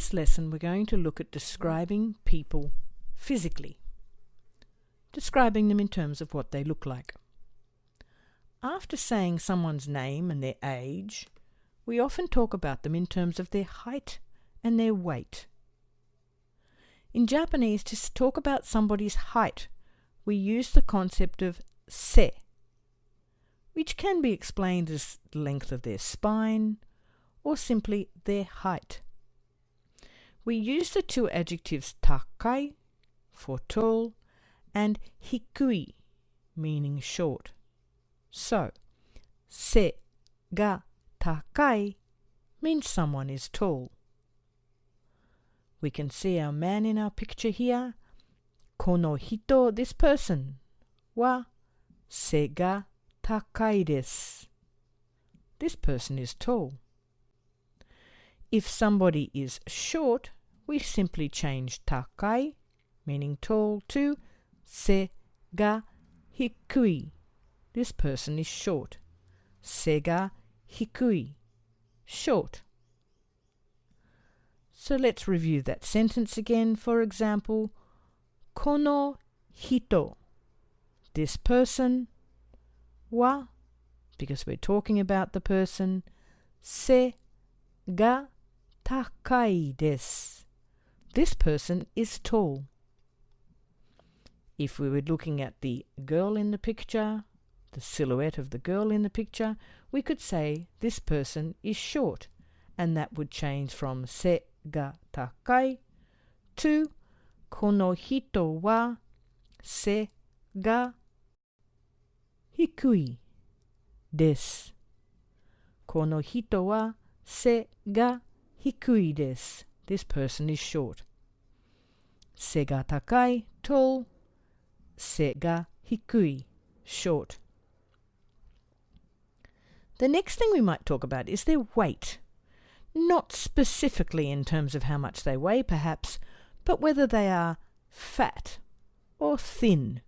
this lesson we're going to look at describing people physically, describing them in terms of what they look like. After saying someone's name and their age, we often talk about them in terms of their height and their weight. In Japanese, to talk about somebody's height, we use the concept of se, which can be explained as the length of their spine or simply their height. We use the two adjectives takai, for tall, and hikui, meaning short. So, se ga takai means someone is tall. We can see our man in our picture here. Kono hito, this person, wa se ga takai desu. This person is tall. If somebody is short, we simply change takai, meaning tall, to se ga hikui. This person is short. Se ga hikui, short. So let's review that sentence again. For example, kono hito, this person, wa, because we're talking about the person, se ga takai desu. This person is tall. If we were looking at the girl in the picture, the silhouette of the girl in the picture, we could say this person is short, and that would change from se ga takai to kono hito wa se ga hikui desu. Kono hito wa se ga hikui desu. This person is short. Se ga takai, tall. Se ga hikui, short. The next thing we might talk about is their weight. Not specifically in terms of how much they weigh, perhaps, but whether they are fat or thin.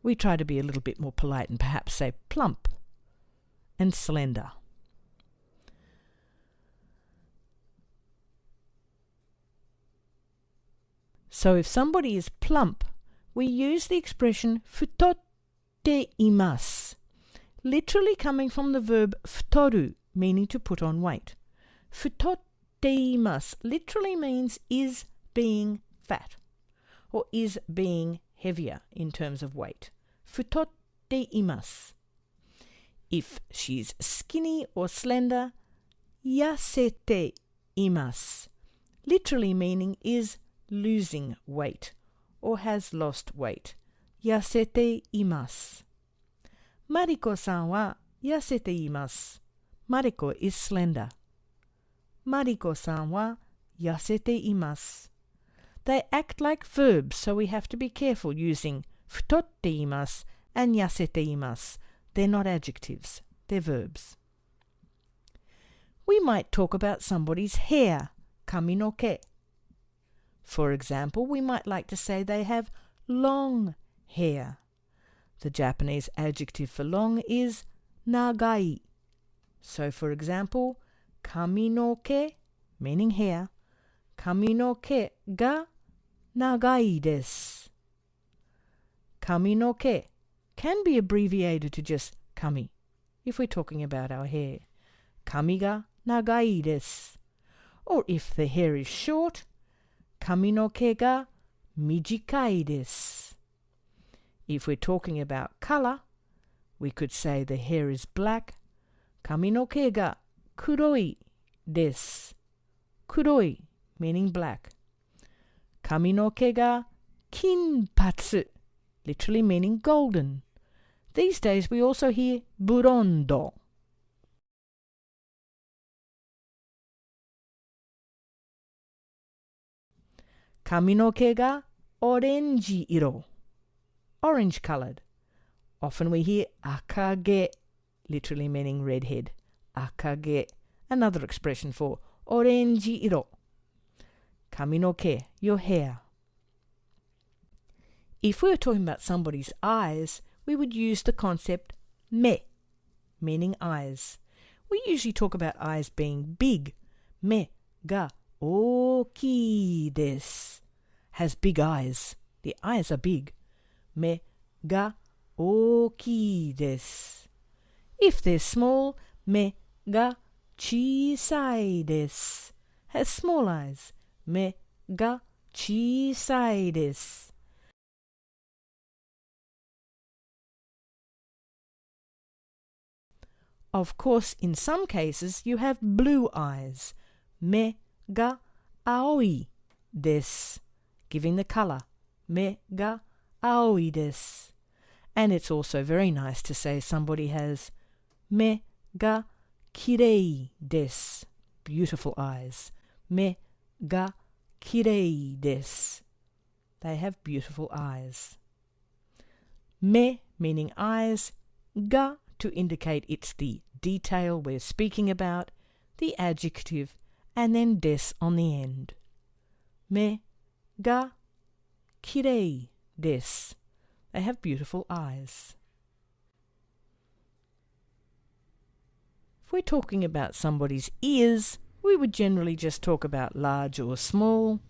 We try to be a little bit more polite and perhaps say plump and slender. So if somebody is plump, we use the expression futotte imasu, literally coming from the verb futoru, meaning to put on weight. Futotte imasu literally means is being fat, or is being heavier in terms of weight. Futotte imasu. If she's skinny or slender, yasete imasu, literally meaning is losing weight or has lost weight. Yasete imasu. Mariko-san wa yasete imasu. Mariko is slender. Mariko-san wa yasete imasu. They act like verbs, so we have to be careful using futotte imasu and yasete imasu. They're not adjectives, they're verbs. We might talk about somebody's hair, kaminoke. For example, we might like to say they have long hair. The Japanese adjective for long is nagai. So, for example, kaminoke, meaning hair, kaminoke ga nagai desu. Kaminoke can be abbreviated to just kami, if we're talking about our hair. Kami ga nagai desu. Or if the hair is short, kaminoke ga mijikai desu. If we're talking about color, we could say the hair is black. Kaminoke ga kuroi desu. Kuroi, meaning black. Kaminoke ga kinpatsu, literally meaning golden. These days we also hear burondo. Kaminoke ga orenji iro, orange colored. Often we hear akage, literally meaning redhead. Akage, another expression for orenji iro. Kaminoke, your hair. If we were talking about somebody's eyes, we would use the concept me, meaning eyes. We usually talk about eyes being big, me ga ookii desu. Has big eyes. The eyes are big. Me ga ookii desu. If they're small, me ga chisai desu. Has small eyes. Me ga chisai desu. Of course, in some cases, you have blue eyes. Me ga aoi desu, giving the colour. Me ga aoi desu. And it's also very nice to say somebody has me ga kirei desu, beautiful eyes. Me ga kirei desu. They have beautiful eyes. Me meaning eyes, ga to indicate it's the detail we're speaking about, the adjective, and then des on the end. Me ga kirei desu. They have beautiful eyes. If we're talking about somebody's ears, we would generally just talk about large or small.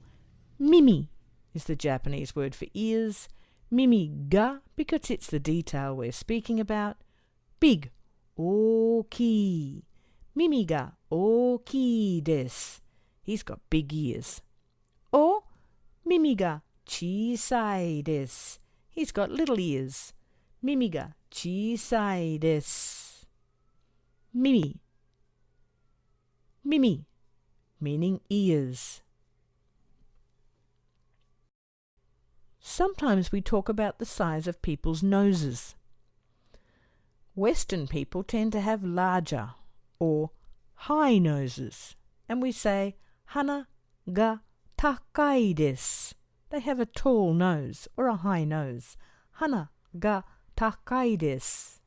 Mimi is the Japanese word for ears. Mimi ga, because it's the detail we're speaking about. Big, ookii. Mimi ga ookii desu. He's got big ears. Or mimi ga chisai desu. He's got little ears. Mimi ga chisai desu. Mimi. Mimi, meaning ears. Sometimes we talk about the size of people's noses. Western people tend to have larger or high noses, and we say hana ga takai desu. They have a tall nose or a high nose. Hana ga takai desu.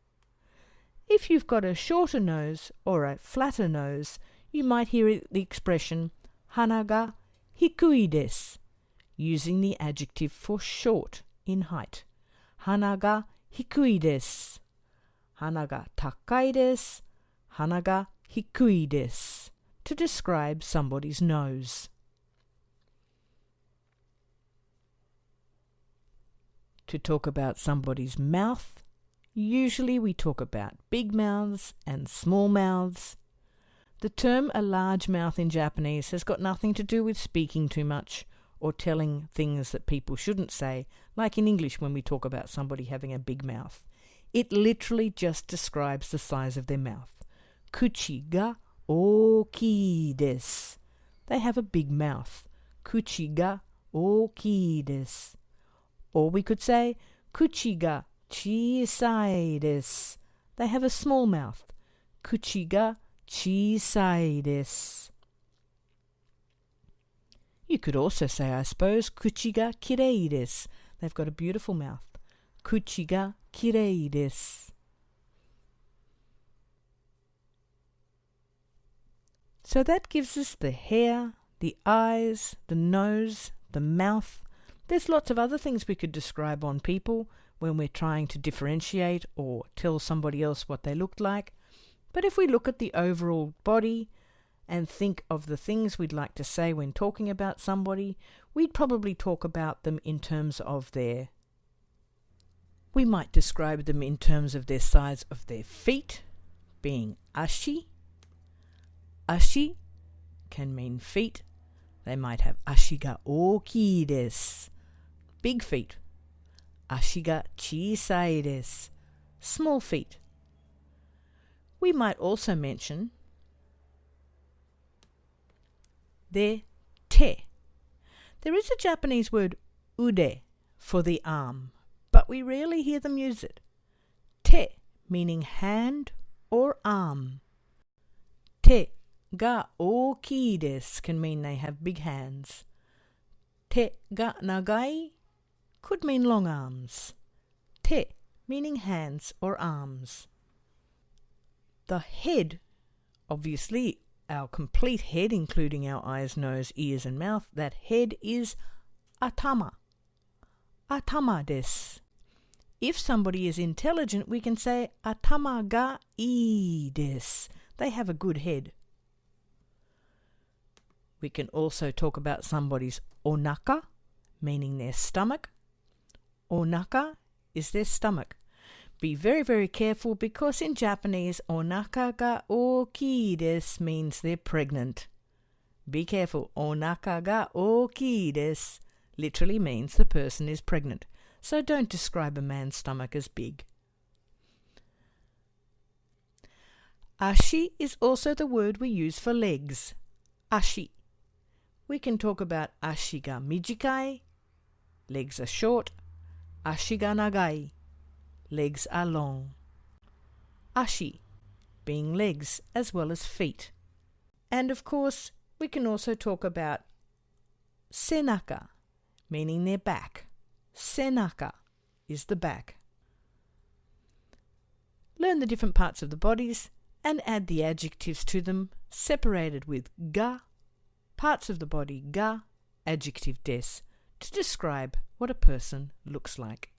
If you've got a shorter nose or a flatter nose, you might hear the expression hana ga hikui desu, using the adjective for short in height. Hana ga hikui desu. Hana ga takai desu. Hana ga hikui desu, to describe somebody's nose. To talk about somebody's mouth, usually we talk about big mouths and small mouths. The term a large mouth in Japanese has got nothing to do with speaking too much or telling things that people shouldn't say, like in English when we talk about somebody having a big mouth. It literally just describes the size of their mouth. Kuchi ga ookii desu. They have a big mouth. Kuchi ga ookii desu. Or we could say kuchi ga chisai desu. They have a small mouth. Kuchi ga chisai desu. You could also say, I suppose, kuchi ga kirei desu. They've got a beautiful mouth. Kuchi ga kirei desu. So that gives us the hair, the eyes, the nose, the mouth. There's lots of other things we could describe on people when we're trying to differentiate or tell somebody else what they looked like. But if we look at the overall body and think of the things we'd like to say when talking about somebody, we'd probably talk about them in terms of we might describe them in terms of their size of their feet, being ashi. Ashi can mean feet. They might have ashi ga ookii desu, big feet. Ashi ga chisai desu, small feet. We might also mention their te. There is a Japanese word ude for the arm, but we rarely hear them use it. Te meaning hand or arm. Te ga ookii desu can mean they have big hands. Te ga nagai could mean long arms. Te meaning hands or arms. The head, obviously our complete head, including our eyes, nose, ears and mouth, that head is atama. Atama desu. If somebody is intelligent, we can say atama ga ii desu. They have a good head. We can also talk about somebody's onaka, meaning their stomach. Onaka is their stomach. Be very, very careful because in Japanese, onaka ga ookii desu means they're pregnant. Be careful. Onaka ga ookii desu literally means the person is pregnant. So don't describe a man's stomach as big. Ashi is also the word we use for legs. Ashi. We can talk about ashi ga mijikai, legs are short. Ashi ga nagai, legs are long. Ashi, being legs as well as feet. And of course, we can also talk about senaka, meaning their back. Senaka is the back. Learn the different parts of the bodies and add the adjectives to them, separated with ga, parts of the body ga, adjective des, to describe what a person looks like.